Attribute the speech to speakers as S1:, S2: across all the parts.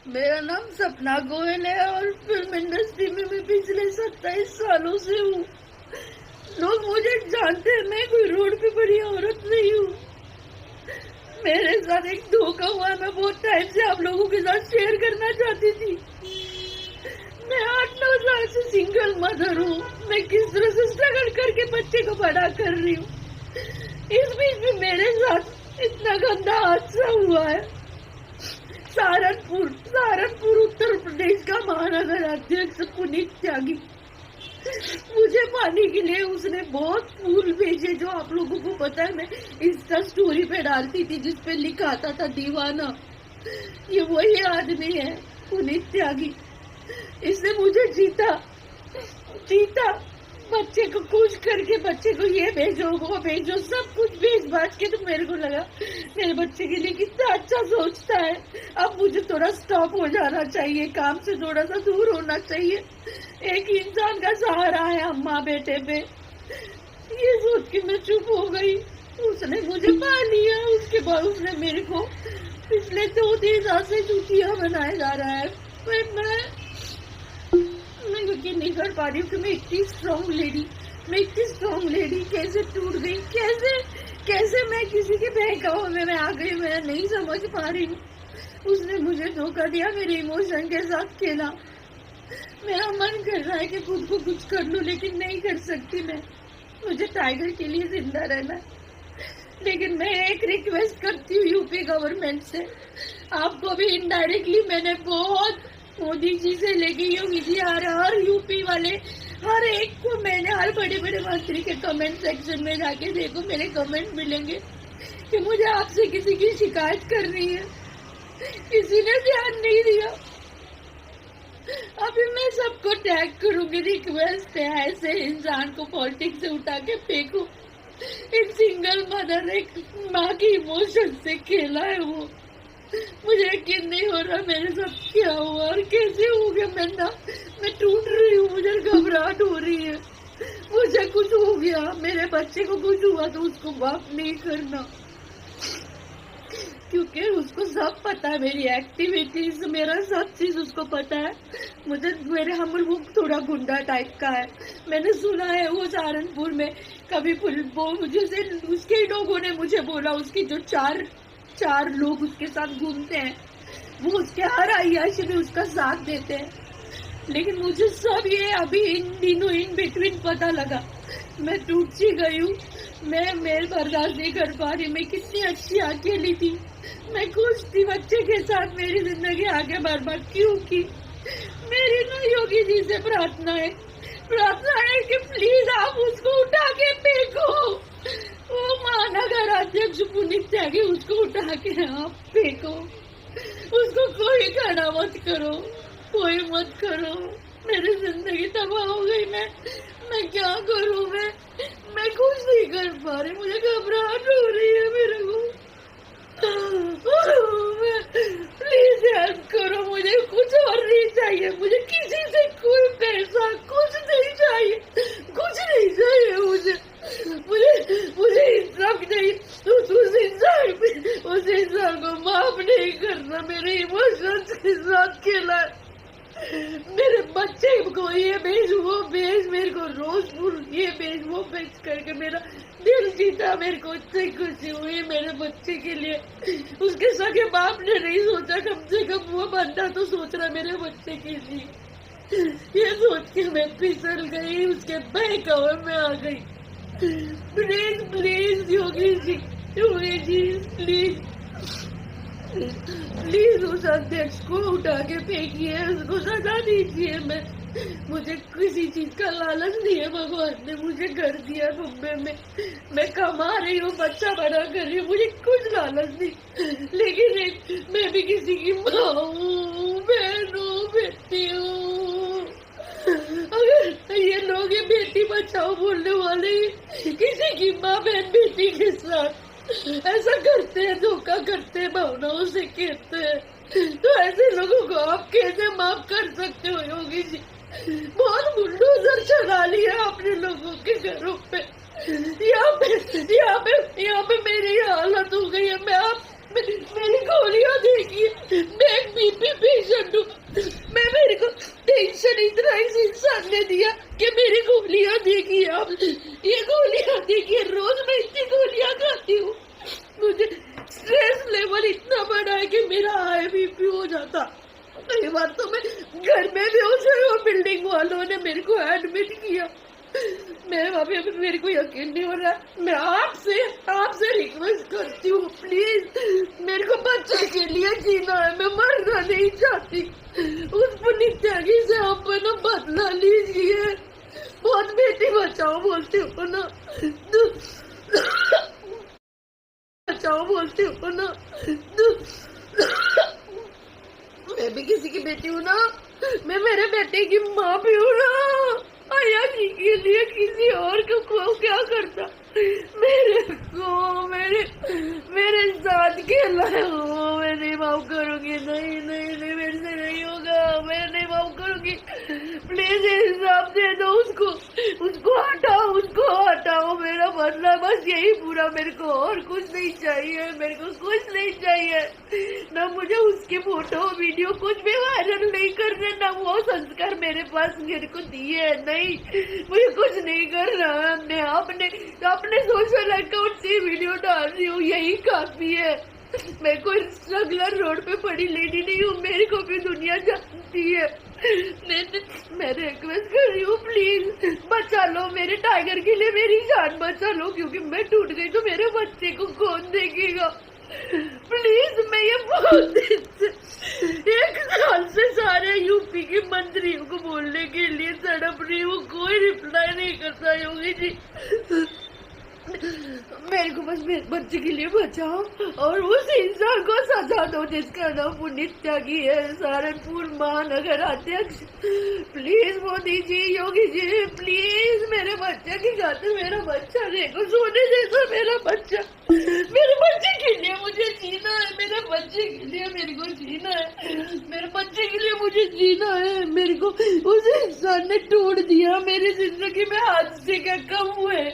S1: मेरा नाम सपना गोयल है और फिल्म इंडस्ट्री में मैं पिछले 27 सालों से हूँ। लोग मुझे जानते हैं, मैं कोई रोड पे पड़ी औरत नहीं हूँ। मेरे साथ एक धोखा हुआ है, मैं बहुत टाइम से आप लोगों के साथ शेयर करना चाहती थी। मैं 8-9 साल से सिंगल मदर हूँ। मैं किस तरह से स्ट्रगल करके बच्चे को बड़ा कर रही हूँ। इस बीच में मेरे साथ इतना गंदा हादसा हुआ है। सहारनपुर उत्तर प्रदेश का महानगर अध्यक्ष पुनीत त्यागी मुझे पाने के लिए उसने बहुत फूल भेजे, जो आप लोगों को पता है मैं इंस्टा स्टोरी पे डालती थी जिसपे लिखा आता था दीवाना। ये वही आदमी है पुनीत त्यागी। इसने मुझे जीता बच्चे को खुश करके बच्चे को ये भेजो वो भेजो सब कुछ भेज बाज के। तो मेरे को लगा मेरे बच्चे के लिए कितना अच्छा सोचता है। अब मुझे थोड़ा स्टॉप हो जाना चाहिए, काम से थोड़ा सा दूर होना चाहिए। एक इंसान का सहारा है अम्मा बेटे पे, ये सोच के मैं चुप हो गई। उसने मुझे पा लिया। उसके बाद उसने मेरे को पिछले 2-3 साल से चूतिया बनाया जा रहा है। पर मैं यकीन नहीं कर पा रही हूँ कि मैं इतनी स्ट्रॉन्ग लेडी कैसे टूट गई, कैसे मैं किसी के बहकावे में आ गई, मैं नहीं समझ पा रही हूँ। उसने मुझे धोखा दिया, मेरे इमोशन के साथ खेला। मेरा मन कर रहा है कि खुद को कुछ कर लूं, लेकिन नहीं कर सकती मैं। मुझे टाइगर के लिए जिंदा रहना है। लेकिन मैं एक रिक्वेस्ट करती हूँ यूपी गवर्नमेंट से, आपको भी इनडायरेक्टली मैंने बहुत मोदी जी से लेके योगी जी हर यूपी वाले हर एक को मैंने हर बड़े बड़े मंत्री के कमेंट सेक्शन में जाके देखो, मेरे कमेंट मिलेंगे कि मुझे आपसे किसी की शिकायत करनी है। किसी ने ध्यान नहीं दिया। अभी मैं सबको टैग करूंगी, रिक्वेस्ट है ऐसे इंसान को पॉलिटिक्स से उठा के फेंको। एक सिंगल मदर, एक माँ की इमोशन से खेला है वो। मुझे यकीन नहीं हो रहा मेरे साथ क्या हुआ और कैसे हो गया। मैं टूट रही हूँ, मुझे घबराहट हो रही है। मुझे कुछ हो गया, मेरे बच्चे को कुछ हुआ तो उसको माफ नहीं करना, क्योंकि उसको सब पता है, मेरी एक्टिविटीज, मेरा सब चीज उसको पता है। मेरे हम वो थोड़ा गुंडा टाइप का है। मैंने सुना है वो सहारनपुर में कभी वो मुझे उसके लोगों ने मुझे बोला, उसके जो चार लोग उसके साथ घूमते हैं, वो उसके हर अय्याशी में उसका साथ देते हैं। लेकिन मुझे सब ये अभी इन दिनों इन बिटवीन पता लगा। मैं टूट सी गई हूँ। मैं बर्दाश्त नहीं कर पा रही। मैं कितनी अच्छी अकेली थी, मैं खुश थी बच्चे के साथ। मेरी जिंदगी आगे बर्बाद क्यों की? मेरी ना योगी जी से प्रार्थना है कि प्लीज आप उसको उठा के फेंको। वो महानगर अध्यक्ष पुनीत त्यागी, उसको उठा के आप फेंको। उसको कोई खड़ा मत करो, कोई मत करो। मेरी जिंदगी तबाह हो गई। मैं क्या करूं? मैं कुछ नहीं कर पा रही। मुझे घबराहट हो रही है मेरे को। प्लीज हेल्प करो। मुझे कुछ और नहीं चाहिए। मुझे किसी से कोई पैसा कुछ नहीं चाहिए, कुछ नहीं चाहिए मुझे इंसाफ नहीं। उस इंसान को माफ नहीं करना। मेरे इमोशंस के साथ खेला। मेरे बच्चे को ये भेज वो भेज, मेरे को रोज फूल ये भेज वो भेज करके मेरा दिल जीता। मेरे को इतनी खुशी हुई मेरे बच्चे के लिए। उसके सगे बाप ने नहीं सोचा, कम से कम वो बंदा तो सोच रहा मेरे बच्चे के लिए। ये सोच के मैं फिसल गई, उसके बहकावे में आ गई। प्लीज योगी जी प्लीज उस अध्यक्ष को उठा के फेंकिए, उसको सजा दीजिए। मुझे किसी चीज का लालच नहीं है। भगवान ने मुझे कर दिया मुंबई में, मैं कमा रही हूँ, बच्चा बड़ा कर रही हूँ, मुझे कुछ लालच नहीं। लेकिन मैं भी किसी की माँ हूँ, बहन हूँ, बेटी हूँ। अगर ये लोग ये बेटी बचाओ बोलने वाले किसी की माँ बहन बेटी के साथ ऐसा करते हैं, धोखा करते हैं, भावनाओं से कहते हैं, तो ऐसे लोगों को आप कैसे माफ कर सकते हो योगी जी? बहुत बुलडोजर चला लिया अपने लोगों के घरों पे। यहाँ पे मेरी हालत हो गई है। मेरी गोलियां देखिए, मैं एक बीपी पेशेंट हूँ। मेरे को टेंशन इतना इस इंसान ने दिया कि मेरी गोलियां देखिए आप, ये गोलियां देखिए, रोज मैं इतनी गोलियां खाती हूँ। मुझे स्ट्रेस लेवल इतना बढ़ा है कि मेरा हाई बीपी हो जाता। कई बार तो मैं घर में बेहोश हुई और बिल्डिंग वालों ने मेरे को एडमिट किया। मैं अभी अभी मेरे को यकीन नहीं हो रहा। मैं आपसे रिक्वेस्ट करती हूँ, प्लीज मेरे को बच्चे के लिए जीना है, मैं मरना नहीं चाहती। उस पुनीत त्यागी से आप ना बदला लीजिए। बहुत बेटी बचाओ बोलती हो ना, बचाओ बोलती हो ना। मैं भी किसी की बेटी हूँ ना, मैं मेरे बेटे की माँ भी हूँ ना। आया के लिए किसी और को क्या करता, मेरे साथ खेला है वो। मैं नहीं माफ करूंगी, नहीं नहीं नहीं, मेरे से नहीं होगा, मैं नहीं माफ करूंगी। प्लीज हिसाब दे दो उसको हटाओ। मेरा बदला बस यही पूरा, मेरे को और कुछ नहीं चाहिए, मेरे को कुछ नहीं चाहिए। ना मुझे उसकी फोटो वीडियो कुछ भी वायरल नहीं करने, ना वो संस्कार मेरे पास मेरे को दिए। नहीं, मुझे कुछ नहीं करना। अपने सोशल अकाउंट से वीडियो डाल रही हूँ, यही काफी है। मैं कोई स्ट्रगलर रोड पे पड़ी लेडी नहीं हूँ, मेरे को भी दुनिया जानती है। मैं रिक्वेस्ट कर रही हूँ, प्लीज बचा लो मेरे टाइगर के लिए, मेरी जान बचा लो, क्योंकि मैं टूट गई तो मेरे बच्चे को कौन देखेगा। प्लीज मैं ये बहुत एक साल से सारे यूपी के मंत्रियों को बोलने के लिए तड़प रही हूँ, कोई रिप्लाई नहीं करता। योगी जी मेरे को बस मेरे बच्चे के लिए बचाओ और उस इंसान को सजा दो जिसका नाम पुनीत त्यागी है, सहारनपुर महानगर अध्यक्ष। प्लीज मोदी जी, योगी जी, प्लीज मेरे बच्चे की खातिर, मेरा बच्चा देखो सोने जैसा मेरा बच्चा, मेरे बच्चे के लिए मुझे जीना है, मेरे बच्चे के लिए मेरे को जीना है, मेरे बच्चे के लिए मुझे जीना है। मेरे को उस इंसान ने तोड़ दिया। मेरी जिंदगी में हादसे क्या कम हुए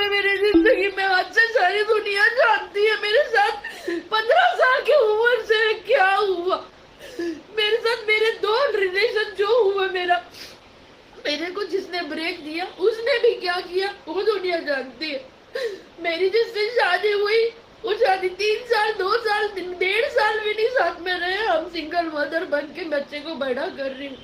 S1: मेरी जिंदगी में हादसे, सारी दुनिया जानती है मेरे साथ 15 साल की उम्र से क्या हुआ मेरे साथ। मेरे 2 रिलेशन जो हुआ, मेरे को जिसने ब्रेक दिया उसने भी क्या किया वो दुनिया जानती है। मेरी जिससे शादी हुई वो शादी 3 साल 2 साल 1.5 साल भी नहीं साथ में रहे। हम सिंगल मदर बन के बच्चे को बड़ा कर रही हूँ।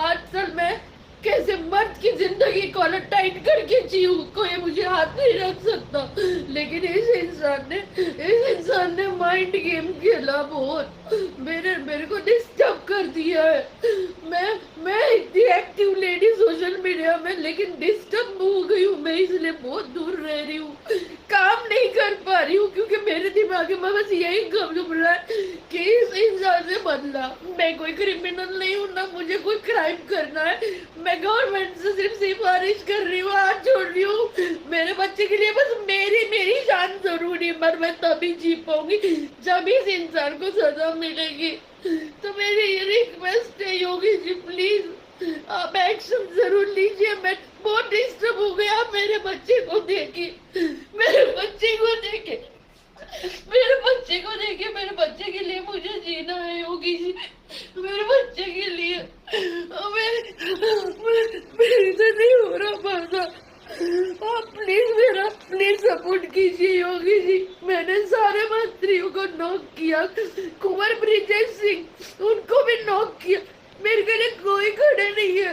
S1: 8 साल में कैसे मर्द की जिंदगी कॉलर टाइट करके जीऊं, कोई मुझे हाथ नहीं रख सकता। लेकिन इस इंसान ने माइंड गेम खेला बहुत, मेरे को डिस्टर्ब कर दिया है। मैं इतनी एक्टिव लेडी सोशल मीडिया में, लेकिन डिस्टर्ब हो गई हूँ मैं, इसलिए बहुत दूर रह रही हूँ, काम नहीं कर पा रही हूँ, क्योंकि मेरे दिमाग में बस यही घूम रहा है कि इस इंसान से बदला। मैं कोई क्रिमिनल नहीं हूँ, ना मुझे कोई क्राइम करना है। मैं गवर्नमेंट से सिर्फ सिफारिश कर रही हूँ, हाथ जोड़ रही हूँ। मेरे बच्चे के लिए बस मेरी जान जरूरी है, पर मैं तभी जी पाऊंगी जब इस इंसान को सजा मिलेगी। तो मेरी ये रिक्वेस्ट है, योगी जी प्लीज आप एक्शन जरूर लीजिए। मैं बहुत डिस्टर्ब हो गया मेरे बच्चे को देखे, मेरे बच्चे को देखे, मेरे बच्चे के लिए मुझे जीना है योगी जी, मेरे बच्चे के लिए। मेरे से नहीं हो रहा पासा, आप प्लीज सपोर्ट कीजिए योगी जी। मैंने सारे मंत्रियों को नॉक किया, कुंवर ब्रिजेश सिंह उनको भी नॉक किया, मेरे के लिए कोई खड़े नहीं है,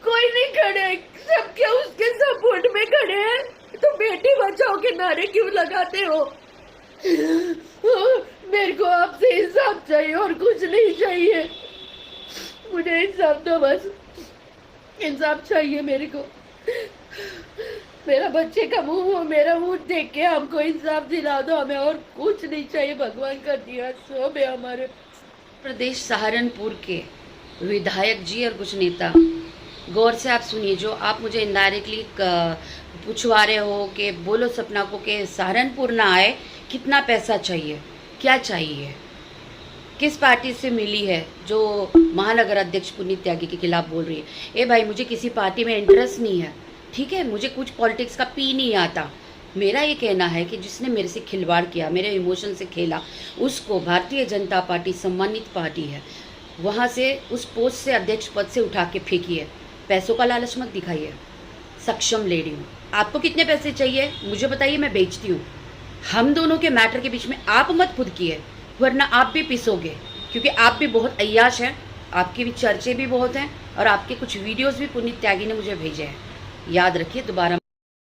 S1: कोई नहीं खड़े, सब क्या उसके सपोर्ट में खड़े हैं। तो बेटी बचाओ के नारे क्यों लगाते हो? मेरे को आपसे इंसाफ चाहिए और कुछ नहीं चाहिए, मुझे इंसाफ दो, बस इंसाफ चाहिए मेरे को। मेरा बच्चे का मुंह, मेरा मुंह देख के हमको इंसाफ दिला दो, हमें और कुछ नहीं चाहिए। भगवान का दिया सब है हमारे।
S2: प्रदेश सहारनपुर के विधायक जी और कुछ नेता, गौर से आप सुनिए, जो आप मुझे इनडायरेक्टली पूछवा रहे हो कि बोलो सपना को कि सहारनपुर ना आए, कितना पैसा चाहिए, क्या चाहिए, किस पार्टी से मिली है जो महानगर अध्यक्ष पुनीत त्यागी के खिलाफ बोल रही है। ए भाई, मुझे किसी पार्टी में इंटरेस्ट नहीं है, ठीक है, मुझे कुछ पॉलिटिक्स का पी नहीं आता, मेरा ये कहना है कि जिसने मेरे से खिलवाड़ किया, मेरे इमोशन से खेला, उसको भारतीय जनता पार्टी सम्मानित पार्टी है, वहाँ से उस पोस्ट से, अध्यक्ष पद से उठा के फेंकिए। पैसों का लालच मत दिखाइए। सक्षम लेडी हूँ। आपको कितने पैसे चाहिए मुझे बताइए, मैं बेचती हूँ। हम दोनों के मैटर के बीच में आप मत खुद किए, वरना आप भी पिसोगे, क्योंकि आप भी बहुत अय्याश हैं, आपके भी चर्चे भी बहुत हैं और आपके कुछ वीडियोस भी पुनीत त्यागी ने मुझे भेजे हैं। याद रखिए, दोबारा